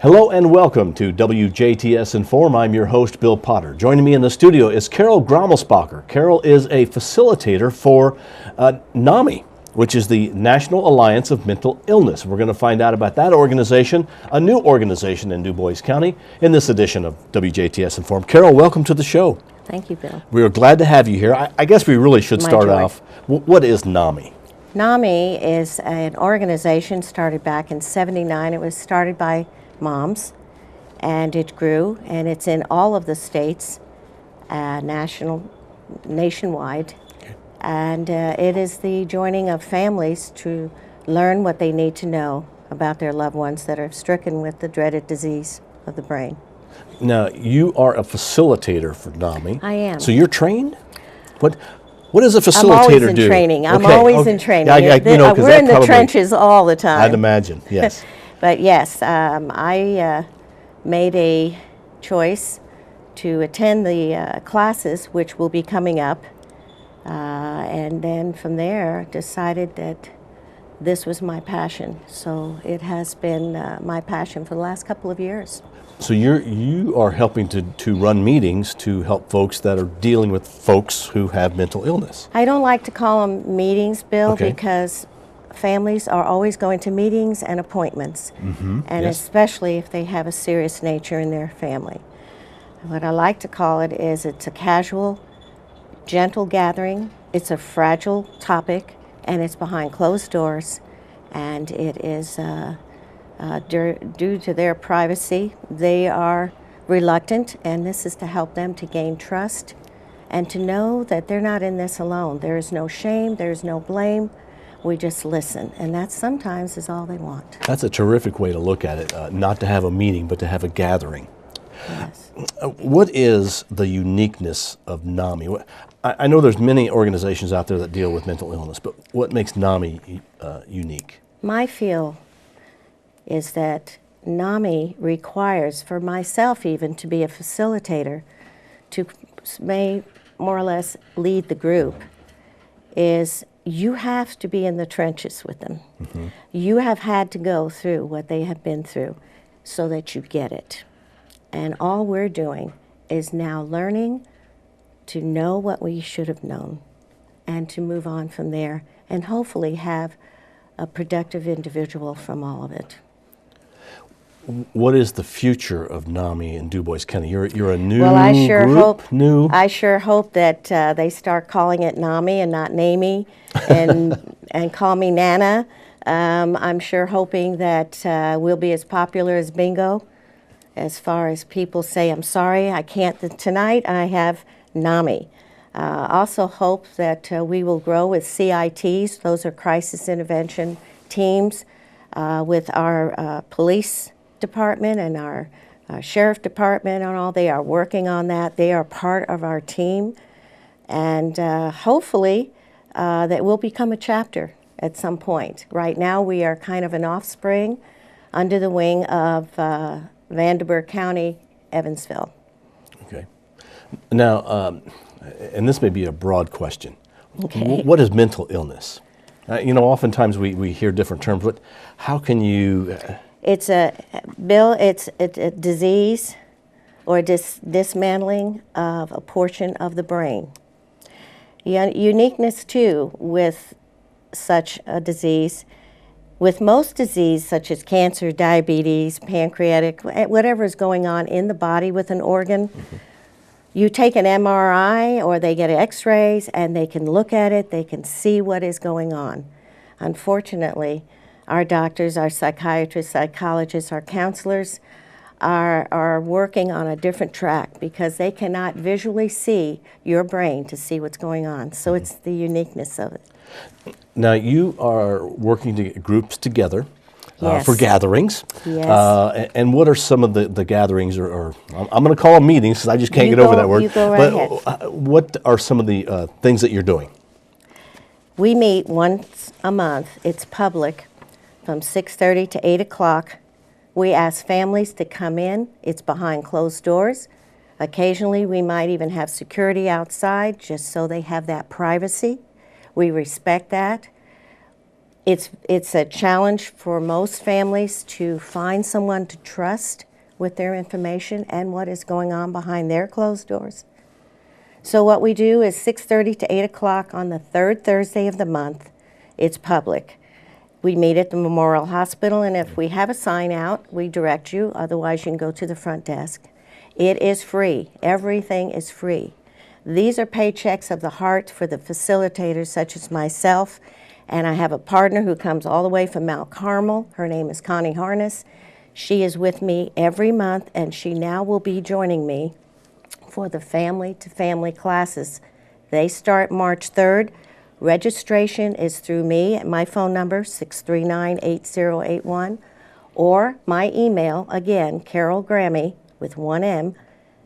Hello and welcome to WJTS-Inform. I'm your host, Bill Potter. Joining me in the studio is Carol Gramelspacher. Carol is a facilitator for NAMI, which is the National Alliance of Mental Illness. We're going to find out about that organization, a new organization in Dubois County, in this edition of WJTS-Inform. Carol, welcome to the show. Thank you, Bill. We are glad to have you here. I guess we really should start off. What is NAMI? NAMI is an organization started back in '79. It was started by moms, and it grew, and it's in all of the states, nationwide, and it is the joining of families to learn what they need to know about their loved ones that are stricken with the dreaded disease of the brain. Now, you are a facilitator for NAMI. I am. So you're trained? What does a facilitator do? I'm always in training. I'm always in training. We're in the trenches all the time. I'd imagine, yes. But yes, I made a choice to attend the classes, which will be coming up, and then from there decided that this was my passion. So it has been my passion for the last couple of years. So you are helping to run meetings to help folks that are dealing with folks who have mental illness. I don't like to call them meetings, Bill, because families are always going to meetings and appointments, and especially if they have a serious nature in their family. What I like to call it is it's a casual, gentle gathering. It's a fragile topic, and it's behind closed doors, and it is due to their privacy. They are reluctant, and this is to help them to gain trust and to know that they're not in this alone. There is no shame, there is no blame. We just listen, and that sometimes is all they want. That's a terrific way to look at it, not to have a meeting, but to have a gathering. Yes. What is the uniqueness of NAMI? I know there's many organizations out there that deal with mental illness, but what makes NAMI unique? My feel is that NAMI requires, for myself even, to be a facilitator, to may more or less lead the group, is you have to be in the trenches with them. You have had to go through what they have been through so that you get it. And all we're doing is now learning to know what we should have known and to move on from there and hopefully have a productive individual from all of it. What is the future of NAMI in Dubois County? You're a new well, I sure group? I sure hope that they start calling it NAMI and not NAMI and call me Nana. I'm sure hoping that we'll be as popular as bingo as far as people say, I'm sorry, I can't tonight, I have NAMI. Also hope that we will grow with CITs, those are crisis intervention teams, with our police department and our sheriff department and all. They are working on that. They are part of our team, and hopefully that will become a chapter at some point. Right now we are kind of an offspring under the wing of Dubois County, Evansville. Okay. Now, and this may be a broad question. Okay. What is mental illness? Oftentimes we hear different terms, but how can you... It's a disease or dismantling of a portion of the brain. Uniqueness, too, with such a disease, with most disease such as cancer, diabetes, pancreatic, whatever is going on in the body with an organ, you take an MRI or they get x-rays and they can look at it, they can see what is going on. Unfortunately, our doctors, our psychiatrists, psychologists, our counselors are working on a different track because they cannot visually see your brain to see what's going on. So it's the uniqueness of it. Now you are working to get groups together Yes. for gatherings. Yes. And what are some of the gatherings, or I'm going to call them meetings because I just can't get over that word. You go right ahead. What are some of the things that you're doing? We meet once a month. It's public from 6:30 to 8 o'clock. We ask families to come in. It's behind closed doors. Occasionally, we might even have security outside just so they have that privacy. We respect that. It's a challenge for most families to find someone to trust with their information and what is going on behind their closed doors. So what we do is 6:30 to 8 o'clock on the third Thursday of the month. It's public. We meet at the Memorial Hospital, and if we have a sign out, we direct you. Otherwise, you can go to the front desk. It is free. Everything is free. These are paychecks of the heart for the facilitators such as myself, and I have a partner who comes all the way from Mount Carmel. Her name is Connie Harness. She is with me every month, and she now will be joining me for the family-to-family classes. They start March 3rd. Registration is through me at my phone number, 639-8081, or my email, again, carolgrammy, with one M,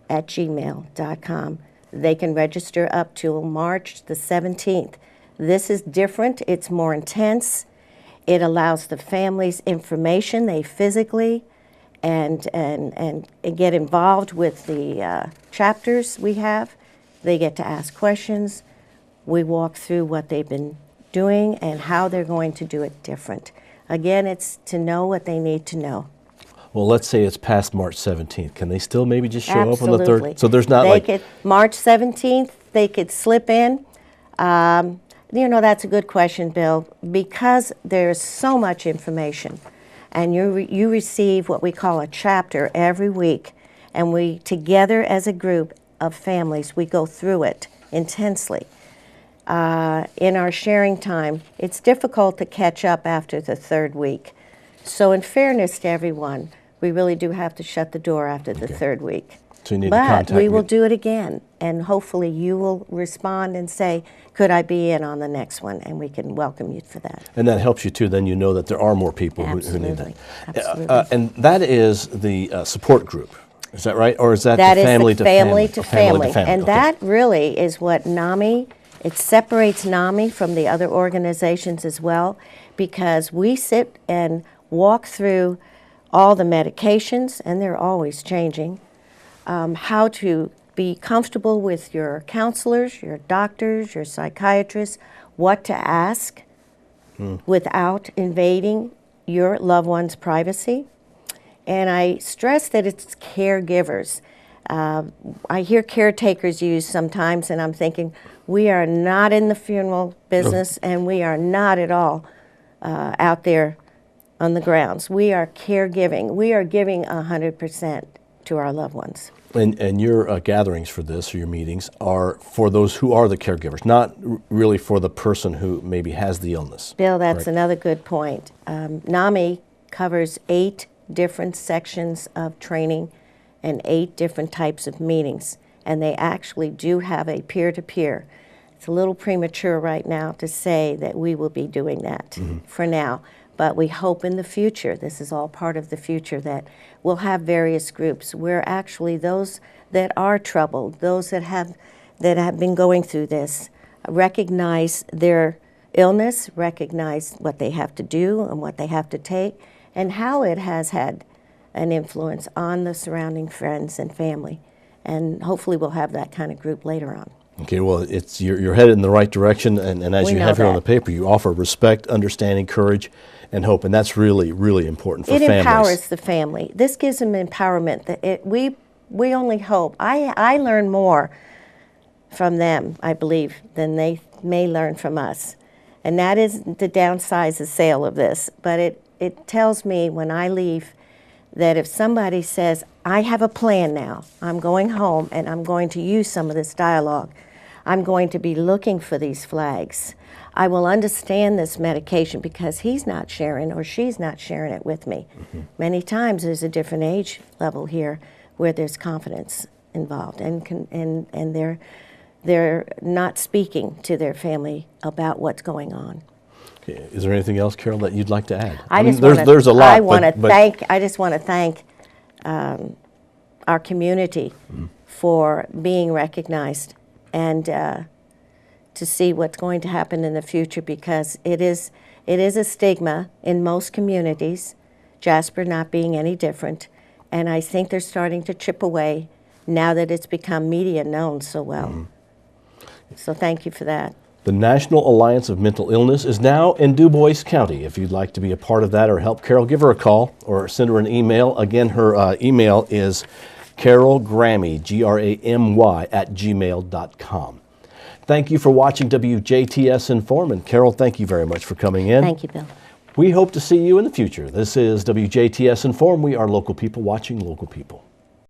at gmail.com. They can register up till March the 17th. This is different. It's more intense. It allows the families information. They physically and get involved with the chapters we have. They get to ask questions. We walk through what they've been doing and how they're going to do it different. Again, it's to know what they need to know. Well, let's say it's past March 17th. Can they still maybe just show Absolutely. up on the 3rd? So there's not they like... Could, March 17th, they could slip in. That's a good question, Bill, because there's so much information. And you receive what we call a chapter every week. And we, together as a group of families, we go through it intensely. In our sharing time, it's difficult to catch up after the 3rd week. So in fairness to everyone, we really do have to shut the door after the 3rd week. So you need to contact me. But we will me. do it again, and hopefully you will respond and say, could I be in on the next one? And we can welcome you for that. And that helps you too, then you know that there are more people who need that. Absolutely. And that is the support group, is that right? Or is that That the is family the to family to family. And Okay. that really is what NAMI, it separates NAMI from the other organizations as well, because we sit and walk through all the medications, and they're always changing, how to be comfortable with your counselors, your doctors, your psychiatrists, what to ask without invading your loved one's privacy. And I stress that it's caregivers. I hear caretakers used sometimes, and I'm thinking, we are not in the funeral business, and we are not at all out there on the grounds. We are caregiving. We are giving 100% to our loved ones. And your gatherings for this, or your meetings, are for those who are the caregivers, not really for the person who maybe has the illness. Bill, that's right? another good point. NAMI covers 8 different sections of training and 8 different types of meetings, and they actually do have a peer-to-peer. It's a little premature right now to say that we will be doing that for now, but we hope in the future, this is all part of the future, that we'll have various groups where actually those that are troubled, those that have been going through this, recognize their illness, recognize what they have to do and what they have to take, and how it has had an influence on the surrounding friends and family. And hopefully we'll have that kind of group later on. Okay, well, you're headed in the right direction, and as you have here on the paper, you offer respect, understanding, courage, and hope, and that's really, really important for families. It empowers the family. This gives them empowerment. We only hope. I learn more from them, I believe, than they may learn from us. And that is the downside of sale of this. But it tells me when I leave that if somebody says, I have a plan now, I'm going home and I'm going to use some of this dialogue, I'm going to be looking for these flags, I will understand this medication because he's not sharing or she's not sharing it with me. Many times there's a different age level here where there's confidence involved, and they're not speaking to their family about what's going on. Okay. Is there anything else, Carol, that you'd like to add? There's a lot. I just want to thank our community for being recognized and to see what's going to happen in the future, because it is a stigma in most communities, Jasper not being any different, and I think they're starting to chip away now that it's become media known so well. So thank you for that. The National Alliance of Mental Illness is now in Dubois County. If you'd like to be a part of that or help Carol, give her a call or send her an email. Again, her email is carolgrammy, Gramy, @gmail.com. Thank you for watching WJTS Inform, and Carol, thank you very much for coming in. Thank you, Bill. We hope to see you in the future. This is WJTS Inform. We are local people watching local people.